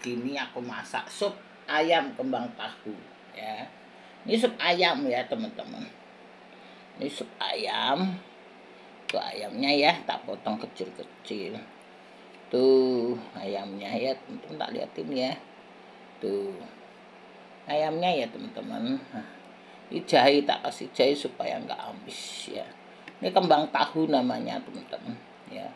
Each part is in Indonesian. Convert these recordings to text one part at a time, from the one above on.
pagi ini aku masak sup ayam kembang tahu ya. Ini sup ayam ya teman-teman. Ini sup ayam. Tuh ayamnya ya, tak potong kecil-kecil. Tuh ayamnya ya teman-teman, tak liatin ya. Tuh ayamnya ya teman-teman. Ini jahe, tak kasih jahe supaya nggak habis ya. Ini kembang tahu namanya teman-teman ya.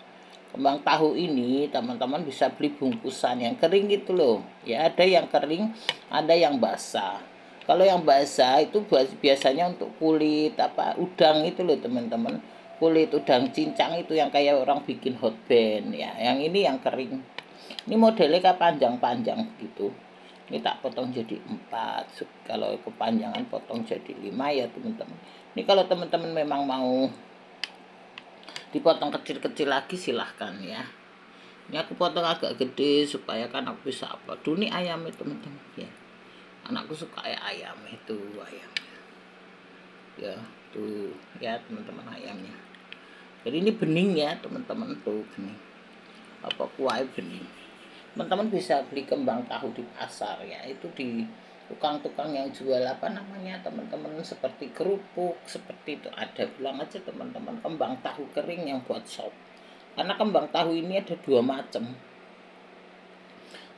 Kembang tahu ini teman-teman bisa beli bungkusan yang kering gitu loh ya. Ada yang kering, ada yang basah. Kalau yang basah itu biasanya untuk kulit udang itu loh teman-teman. Kulit udang cincang itu yang kayak orang bikin hot band ya. Yang ini yang kering. Ini modelnya kayak panjang-panjang gitu. Ini tak potong jadi 4. Kalau kepanjangan potong jadi 5 ya teman-teman. Ini kalau teman-teman memang mau dipotong kecil-kecil lagi silahkan ya. Ini aku potong agak gede supaya kan aku bisa upload. Dulu nih ayamnya teman-teman ya. Anakku suka ayam itu ayamnya. Ya tuh ya teman-teman ayamnya. Jadi ini bening ya teman-teman, tuh bening. Apa kuahnya bening. Teman-teman bisa beli kembang tahu di pasar ya. Itu di tukang-tukang yang jual teman-teman, seperti kerupuk seperti itu ada. Bilang aja teman-teman kembang tahu kering yang buat sop. Karena kembang tahu ini ada 2 macam.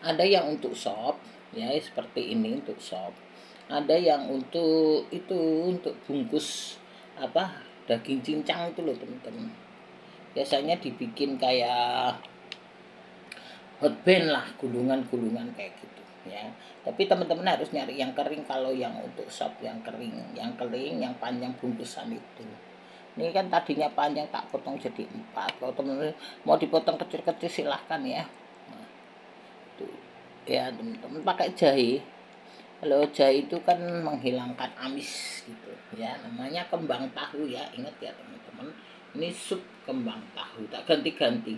Ada yang untuk sop ya seperti ini untuk sop. Ada yang untuk untuk bungkus daging cincang itu loh teman-teman. Biasanya dibikin kayak hot band lah, gulungan-gulungan kayak gitu ya. Tapi teman-teman harus nyari yang kering kalau yang untuk sop yang kering, yang panjang bungkusan itu. Ini kan tadinya panjang tak potong jadi 4. Kalau teman-teman mau dipotong kecil-kecil silahkan ya. Nah, tuh ya teman-teman pakai jahe. Kalau jahe itu kan menghilangkan amis gitu ya. Namanya kembang tahu ya. Ingat ya teman-teman. Ini sup kembang tahu, tak ganti-ganti.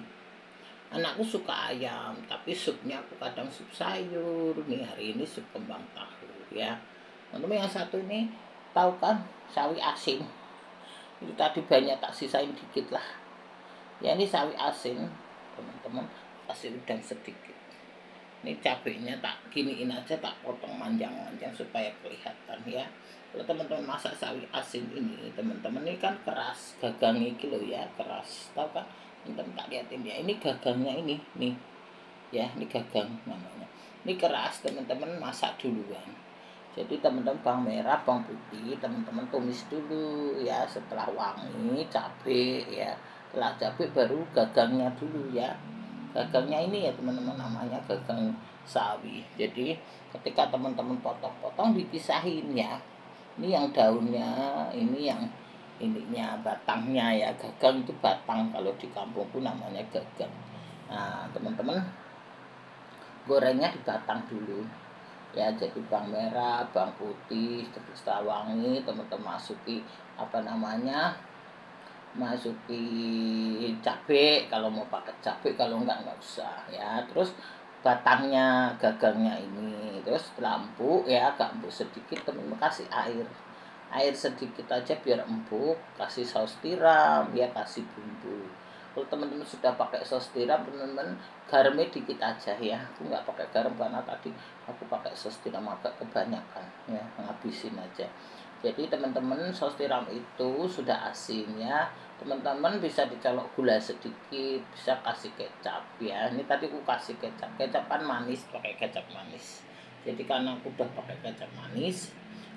Anakku suka ayam, tapi supnya aku kadang sup sayur. Nih hari ini sup kembang tahu ya. Teman-teman yang satu ini tahu kan sawi asin. Itu tadi banyak tak sisain dikit lah. Ya ini sawi asin teman-teman, asin udang sedikit. Ini cabenya tak giniin aja, tak potong manjang-manjang supaya kelihatan ya. Kalau teman-teman masak sawi asin ini teman-teman, ini kan keras gagangnya gitu ya, keras. Tahu kan? Teman-teman tak liatin ya, ini gagangnya ini nih ya, ini gagang namanya. Ini keras teman-teman, masak duluan. Jadi teman-teman bawang merah, bawang putih teman-teman tumis dulu ya. Setelah wangi cabai ya, setelah cabai baru gagangnya dulu ya. Gagangnya ini ya teman-teman namanya gagang sawi. Jadi ketika teman-teman potong-potong dipisahin ya. Ini yang daunnya, ini yang ininya batangnya ya. Gagang itu batang, kalau di kampungku namanya gagang. Nah teman-teman gorengnya di batang dulu ya. Jadi bawang merah, bawang putih, terus wangi teman-teman masuki masuki cabai kalau mau pakai cabai, kalau enggak usah ya. Terus batangnya gagangnya ini, terus empuk ya, agak empuk sedikit teman-teman kasih air sedikit aja biar empuk, kasih saus tiram ya, kasih bumbu. Kalau teman-teman sudah pakai saus tiram teman-teman garamnya dikit aja ya. Aku nggak pakai garam karena tadi aku pakai saus tiram agak kebanyakan ya, ngabisin aja. Jadi teman-teman saus tiram itu sudah asin ya. Teman-teman bisa dicolok gula sedikit, bisa kasih kecap ya. Ini tadi aku kasih kecap kan manis, pakai kecap manis. Jadi karena aku udah pakai kecap manis,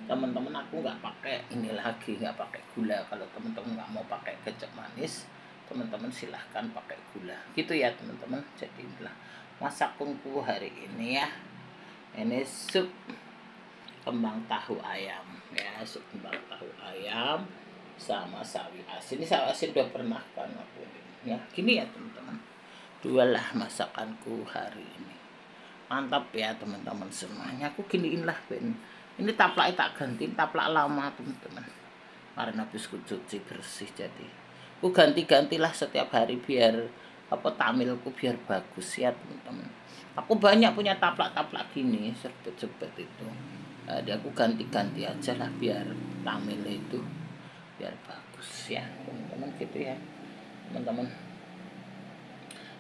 teman-teman aku nggak pakai ini lagi, nggak pakai gula. Kalau teman-teman nggak mau pakai kecap manis, teman-teman silahkan pakai gula gitu ya teman-teman. Jadi inilah masakanku hari ini ya. Ini sup kembang tahu ayam ya, sup kembang tahu ayam sama sawi asin. Ini sawi asin udah pernah kan aku ya. Gini ya teman-teman, 2 lah masakanku hari ini. Mantap ya teman-teman semuanya. Aku giniin lah Ben. Ini taplak tak ganti, taplak lama teman-teman, karena habis cuci bersih. Jadi aku ganti-gantilah setiap hari biar tamilku biar bagus ya teman-teman. Aku banyak punya taplak-taplak gini, sebet-sebet itu. Jadi aku ganti-ganti aja lah biar tamil itu biar bagus ya teman-teman gitu ya teman-teman.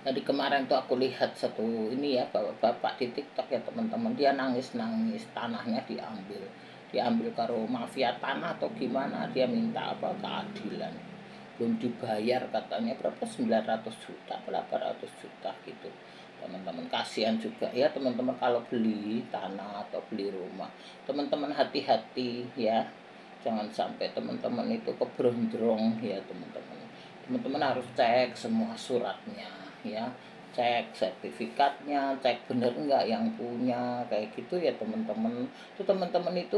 Tadi kemarin tuh aku lihat satu ini ya, bapak-bapak di TikTok ya teman-teman, dia nangis-nangis tanahnya diambil karo mafia tanah atau gimana, dia minta apa keadilan, belum dibayar katanya berapa, 900 juta 800 juta gitu teman-teman. Kasihan juga ya teman-teman, kalau beli tanah atau beli rumah teman-teman hati-hati ya, jangan sampai teman-teman itu keberondrong ya teman-teman. Teman-teman harus cek semua suratnya ya, cek sertifikatnya, cek bener enggak yang punya kayak gitu ya teman-teman. Itu teman-teman itu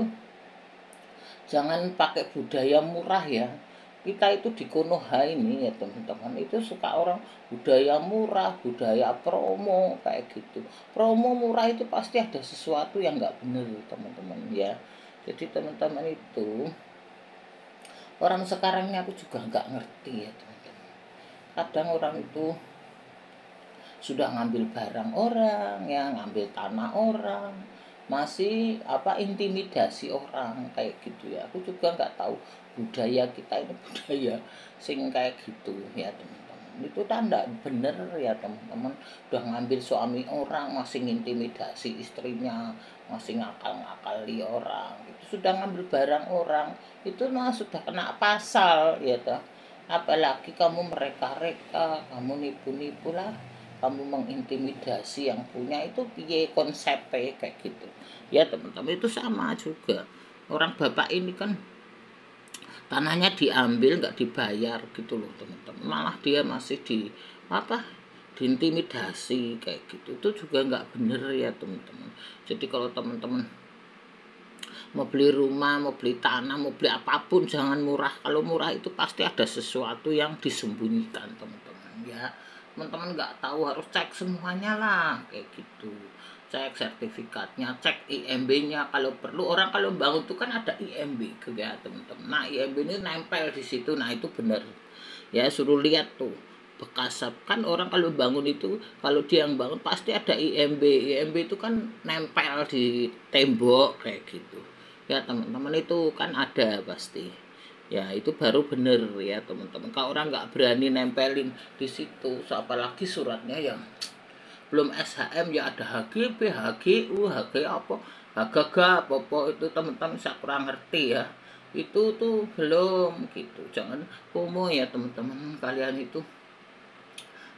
jangan pakai budaya murah ya. Kita itu di Konoha ini ya teman-teman, itu suka orang budaya murah, budaya promo kayak gitu. Promo murah itu pasti ada sesuatu yang nggak bener teman-teman ya. Jadi teman-teman itu, orang sekarang ini aku juga nggak ngerti ya teman-teman. Kadang orang itu sudah ngambil barang orang ya, ngambil tanah orang, masih apa intimidasi orang kayak gitu ya. Aku juga nggak tahu budaya kita ini budaya sing kayak gitu ya teman-teman. Itu tanda bener ya teman-teman, udah ngambil suami orang masih intimidasi istrinya, masih ngakal-ngakali orang itu, sudah ngambil barang orang itu nah sudah kena pasal ya toh. Apalagi kamu mereka-reka, kamu nipu-nipu lah, kamu mengintimidasi yang punya, itu piye konsepnya kayak gitu ya teman-teman. Itu sama juga, orang bapak ini kan tanahnya diambil nggak dibayar gitu loh teman-teman, malah dia masih di apa, diintimidasi kayak gitu. Itu juga nggak bener ya teman-teman. Jadi kalau teman-teman mau beli rumah, mau beli tanah, mau beli apapun jangan murah. Kalau murah itu pasti ada sesuatu yang disembunyikan teman-teman ya. Teman-teman nggak tahu, harus cek semuanya lah kayak gitu, cek sertifikatnya, cek IMB-nya kalau perlu. Orang kalau bangun itu kan ada IMB ke ya teman-teman. Nah IMB ini nempel di situ, nah itu benar ya, suruh lihat tuh bekas kan. Orang kalau bangun itu, kalau dia yang bangun pasti ada IMB. IMB itu kan nempel di tembok kayak gitu ya teman-teman, itu kan ada pasti ya. Itu baru bener ya teman-teman. Kalau orang nggak berani nempelin di situ, so, apalagi suratnya yang belum SHM ya, ada HGB, HGU, HG apa, HGG apa itu teman-teman, saya kurang ngerti ya. Itu tuh belum gitu. Jangan FOMO ya teman-teman, kalian itu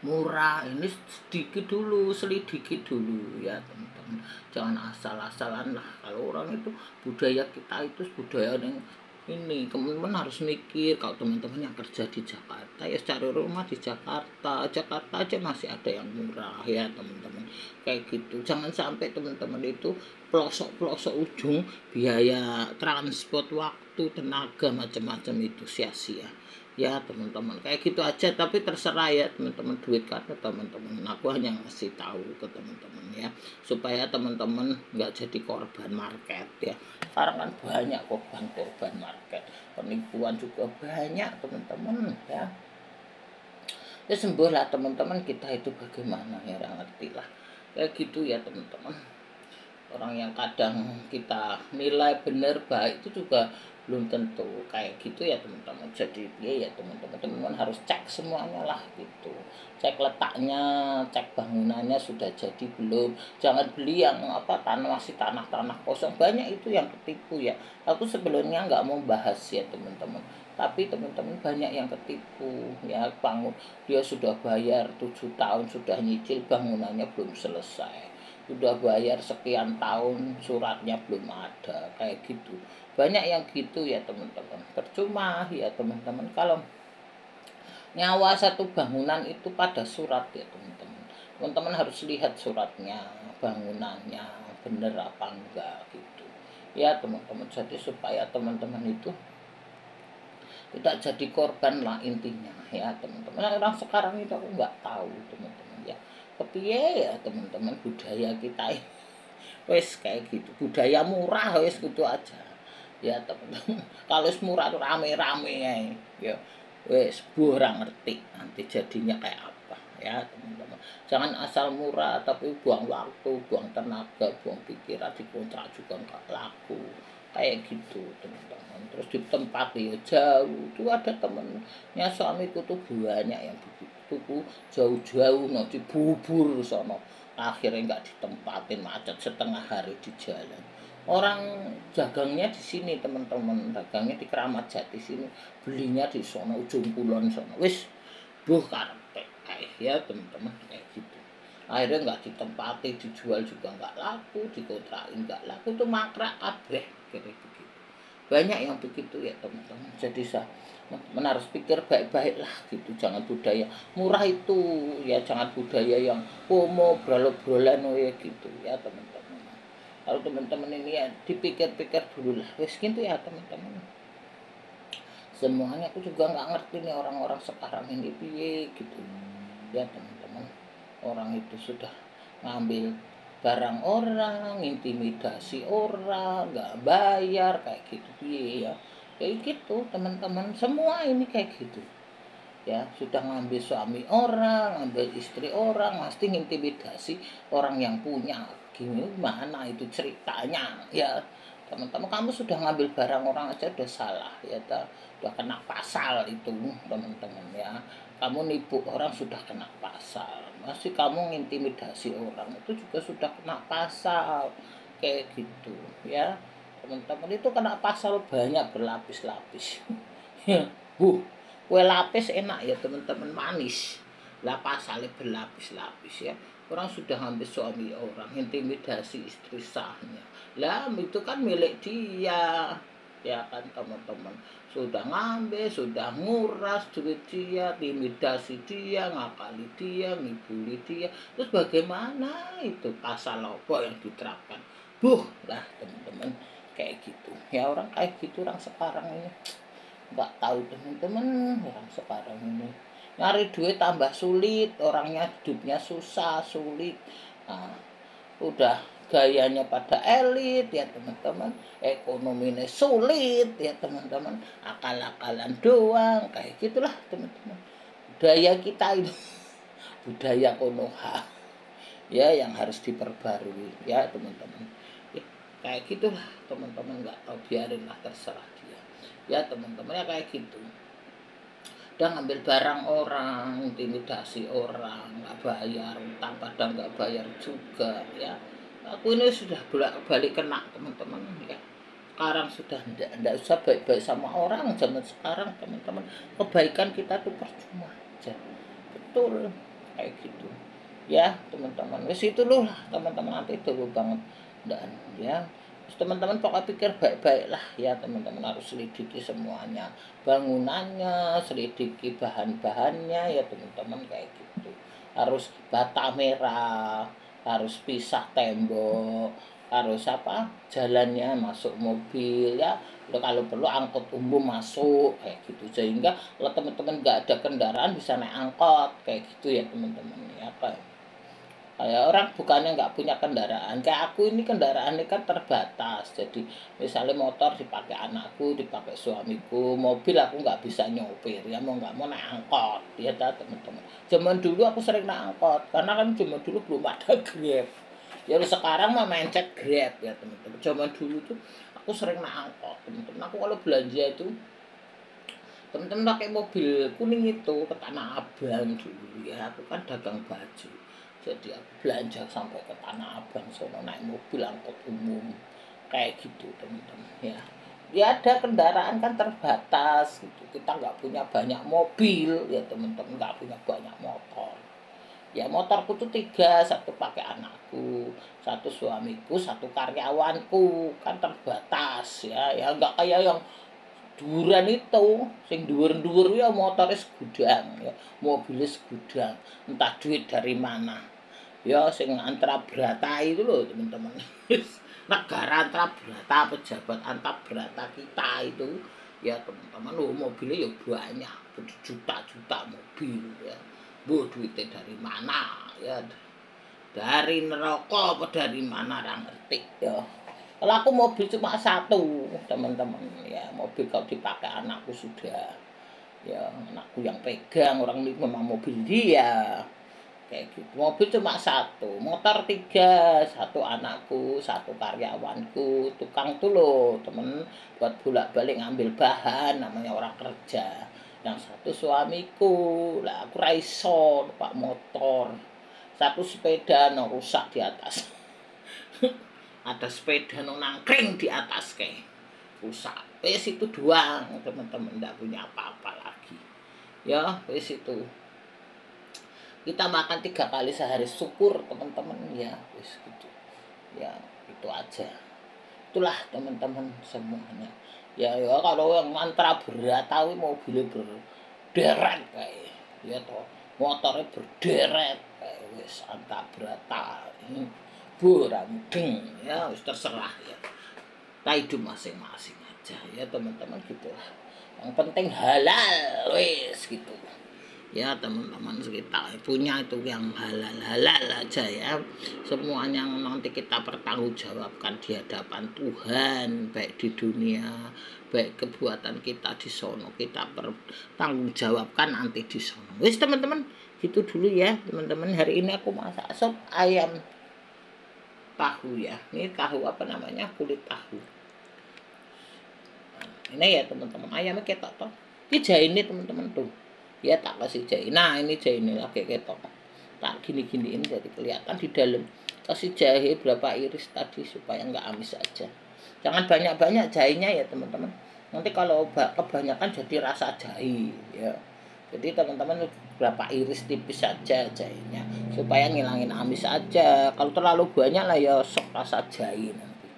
murah ini sedikit dulu, selidiki dulu ya teman-teman, jangan asal-asalan lah. Kalau orang itu budaya kita itu budaya yang ini, teman-teman harus mikir. Kalau teman-teman yang kerja di Jakarta ya cari rumah di Jakarta, Jakarta aja masih ada yang murah ya teman-teman kayak gitu. Jangan sampai teman-teman itu pelosok-pelosok ujung, biaya transport, waktu, tenaga, macam-macam itu sia-sia ya teman-teman. Kayak gitu aja, tapi terserah ya teman-teman, duit karena teman-teman, aku hanya ngasih tahu ke teman-teman ya, supaya teman-teman nggak jadi korban market ya. Sekarang kan banyak korban market, penipuan juga banyak teman-teman ya. Ya sembuh lah teman-teman, kita itu bagaimana ya nggak ngerti lah kayak gitu ya teman-teman. Orang yang kadang kita nilai benar baik itu juga belum tentu kayak gitu ya teman-teman. Jadi ya teman-teman harus cek semuanya lah gitu, cek letaknya, cek bangunannya sudah jadi belum. Jangan beli yang apa, tanah masih tanah-tanah kosong, banyak itu yang ketipu ya. Aku sebelumnya nggak mau bahas ya teman-teman, tapi teman-teman banyak yang ketipu ya. Bangun dia sudah bayar 7 tahun, sudah nyicil, bangunannya belum selesai, sudah bayar sekian tahun, suratnya belum ada kayak gitu. Banyak yang gitu ya teman-teman, percuma ya teman-teman kalau nyawa satu bangunan itu pada surat ya teman-teman. Teman-teman harus lihat suratnya, bangunannya bener apa enggak gitu ya teman-teman. Jadi supaya teman-teman itu tidak jadi korban lah intinya ya teman-teman. Orang sekarang itu aku nggak tahu teman-teman ya, tapi ya teman-teman, budaya kita ini wes kayak gitu, budaya murah wes gitu aja ya teman-teman. Kalau murah tuh rame-rame ya wes kurang ngerti nanti jadinya kayak apa ya teman-teman. Jangan asal murah tapi buang waktu, buang tenaga, buang pikiran, dikontrak juga nggak laku kayak gitu teman-teman. Terus di tempat ya jauh, tuh ada temennya suamiku tuh banyak yang begitu tuku jauh-jauh nanti bubur sono, akhirnya nggak ditempatin, macet setengah hari di jalan. Orang dagangnya di sini teman-teman, dagangnya di Keramat Jati sini, belinya di sono ujung kulon sono, wis buh karepe ya teman-teman, kayak gitu. Akhirnya nggak ditempati, dijual juga nggak laku, dikontrakin nggak laku, itu mangkrak kabeh kira begitu. Banyak yang begitu ya teman-teman. Jadi teman harus pikir baik-baik lah gitu, jangan budaya murah itu ya, jangan budaya yang homo bralo-brolan ya gitu ya teman-teman. Kalau teman-teman ini ya dipikir-pikir dulu lah, wes gitu ya teman-teman. Semuanya aku juga nggak ngerti nih orang-orang sekarang ini piye gitu ya teman-teman. Orang itu sudah ngambil barang orang, intimidasi orang, nggak bayar kayak gitu ya, kayak gitu teman-teman. Semua ini kayak gitu ya, sudah ngambil suami orang, ngambil istri orang, pasti intimidasi orang yang punya. Gimana itu ceritanya ya teman-teman? Kamu sudah ngambil barang orang aja udah salah ya, udah kena pasal itu teman-teman ya. Kamu nipu orang sudah kena pasal, masih kamu ngintimidasi orang itu juga sudah kena pasal kayak gitu ya teman-teman. Itu kena pasal banyak berlapis-lapis ya kue lapis enak ya teman-teman, manis lah, pasalnya berlapis-lapis ya. Orang sudah ngambil suami orang, intimidasi istri sahnya lah, itu kan milik dia ya kan teman-teman. Sudah ngambil, sudah nguras duit dia, intimidasi dia, ngakali dia, ngibuli dia, terus bagaimana itu pasal apa yang diterapkan? Lah teman-teman, kayak gitu ya. Orang kayak gitu orang sekarang ini nggak tahu teman-teman. Orang sekarang ini nyari duit tambah sulit, orangnya hidupnya susah sulit. Nah, udah gayanya pada elit ya teman-teman, ekonominya sulit ya teman-teman, akal-akalan doang kayak gitulah teman-teman. Budaya kita itu budaya Konoha ya, yang harus diperbarui ya teman-teman ya, kayak gitulah teman-teman. Nggak tahu, biarinlah, terserah dia ya teman-teman ya, kayak gitu. Udah ngambil barang orang, intimidasi orang, nggak bayar utang, padahal nggak bayar juga ya. Aku ini sudah bolak-balik kena teman-teman ya. Sekarang sudah enggak usah baik-baik sama orang zaman sekarang teman-teman. Kebaikan kita tuh percuma aja, betul kayak gitu ya teman-teman. Wes itu loh lah teman-teman, nanti dulu banget dan ya. Teman-teman pokoknya pikir baik-baik lah ya teman-teman, harus selidiki semuanya, bangunannya, selidiki bahan-bahannya ya teman-teman, kayak gitu. Harus bata merah, harus pisah tembok, harus apa, jalannya masuk mobil ya, kalau perlu angkot umum masuk kayak gitu, sehingga kalau teman-teman nggak ada kendaraan bisa naik angkot kayak gitu ya teman-teman ya. Kayak orang bukannya nggak punya kendaraan, kayak aku ini kendaraan ini kan terbatas. Jadi misalnya motor dipakai anakku, dipakai suamiku, mobil aku nggak bisa nyopir ya, mau nggak mau naik angkot ya teman-teman. Zaman dulu aku sering naik angkot karena kan zaman dulu belum ada Grab ya. Sekarang mah mencet Grab ya teman-teman. Zaman dulu tuh aku sering naik angkot teman-teman. Aku kalau belanja itu teman-teman pakai mobil kuning itu ke Tanah Abang dulu ya. Aku kan dagang baju, jadi aku belanja sampai ke Tanah Abang sono, naik mobil angkot umum kayak gitu teman-teman ya. Ya ada kendaraan kan terbatas gitu, kita nggak punya banyak mobil ya teman-teman, nggak punya banyak motor ya. Motorku tuh 3, 1 pakai anakku, 1 suamiku, 1 karyawanku, kan terbatas ya. Ya nggak kayak yang duran itu, sing dhuwur-dhuwur ya motornya segudang ya, mobilnya segudang, entah duit dari mana ya. Sing Antra Brata itu loh teman-teman. Negara Antra Brata, pejabat Antra Brata kita itu ya teman-teman, loh mobilnya ya banyak, berjuta-juta mobil ya. Bu, duitnya dari mana ya, dari neraka apa dari mana orang ngerti ya. Kalau aku mobil cuma 1 teman-teman ya, mobil kalau dipakai anakku sudah ya, anakku yang pegang, orang ini memang mobil dia kayak gitu. Mobil cuma 1, motor 3, 1 anakku, 1 karyawanku, tukang tuh loh temen, buat bolak-balik ngambil bahan, namanya orang kerja yang satu suamiku, lah aku ra iso numpak motor, satu sepeda no rusak di atas. Ada sepeda no nangkring di atas kayak rusak. Wes itu doang teman-teman, nggak punya apa-apa lagi ya. Wes itu kita makan 3 kali sehari, syukur teman-teman ya. Wes gitu ya, itu aja. Itulah teman-teman semuanya ya. Ya kalau yang mantra berat tahu mobilnya berderet kayak ya toh, motornya berderet kayak wis anta berata buram deng ya, wis terserah ya. Kita hidup masing-masing aja ya teman-teman gitu lah. Yang penting halal wis gitu ya teman-teman. Kita punya itu yang halal aja ya. Semuanya nanti kita pertanggungjawabkan di hadapan Tuhan, baik di dunia, baik kebuatan kita di sono kita pertanggungjawabkan nanti di sono. Wis teman-teman gitu dulu ya teman-teman. Hari ini aku masak sop ayam tahu ya. Ini tahu apa namanya, kulit tahu. Nah, ini ya teman-teman, ayamnya ketok toh. Ini jahe ini teman-teman tuh. Ya tak kasih jahe. Nah ini jahe ini lagi ketok. Tak gini-giniin jadi kelihatan di dalam. Kasih jahe berapa iris tadi supaya nggak amis aja. Jangan banyak-banyak jahenya ya teman-teman. Nanti kalau kebanyakan jadi rasa jahe ya. Jadi teman-teman berapa iris tipis saja jahenya supaya ngilangin amis aja. Kalau terlalu banyak lah ya sok rasa jahe nanti.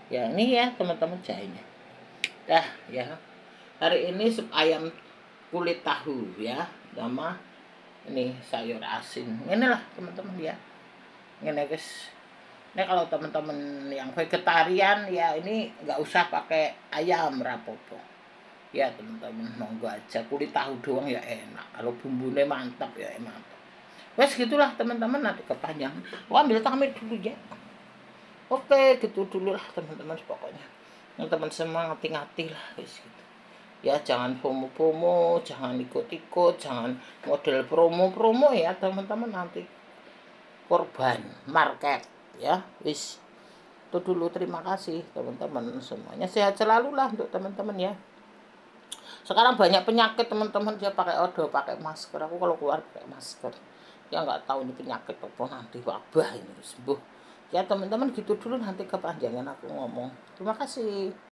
Ya ini ya teman-teman jahenya. Dah ya. Hari ini sup ayam kulit tahu ya, sama ini sayur asin. Inilah teman-teman ya. Ini guys. Ini kalau teman-teman yang vegetarian ya ini nggak usah pakai ayam rapopo. Ya teman-teman monggo aja, kulit tahu doang ya enak. Kalau bumbunya mantap ya mantap. Wes gitulah teman-teman, nanti kepanjangan. Ambil tamir dulu ya. Oke gitu dulu lah teman-teman pokoknya. Teman-teman semua ngati-ngati lah wes gitu. Ya jangan promo-promo, jangan ikut-ikut, jangan model promo-promo ya teman-teman, nanti korban market ya. Wis itu dulu, terima kasih teman-teman semuanya, sehat selalu lah untuk teman-teman ya. Sekarang banyak penyakit teman-teman, dia pakai odo, pakai masker. Aku kalau keluar pakai masker ya, nggak tahu ini penyakit apa nanti, wabah ini sembuh ya teman-teman. Gitu dulu, nanti kepanjangan aku ngomong. Terima kasih.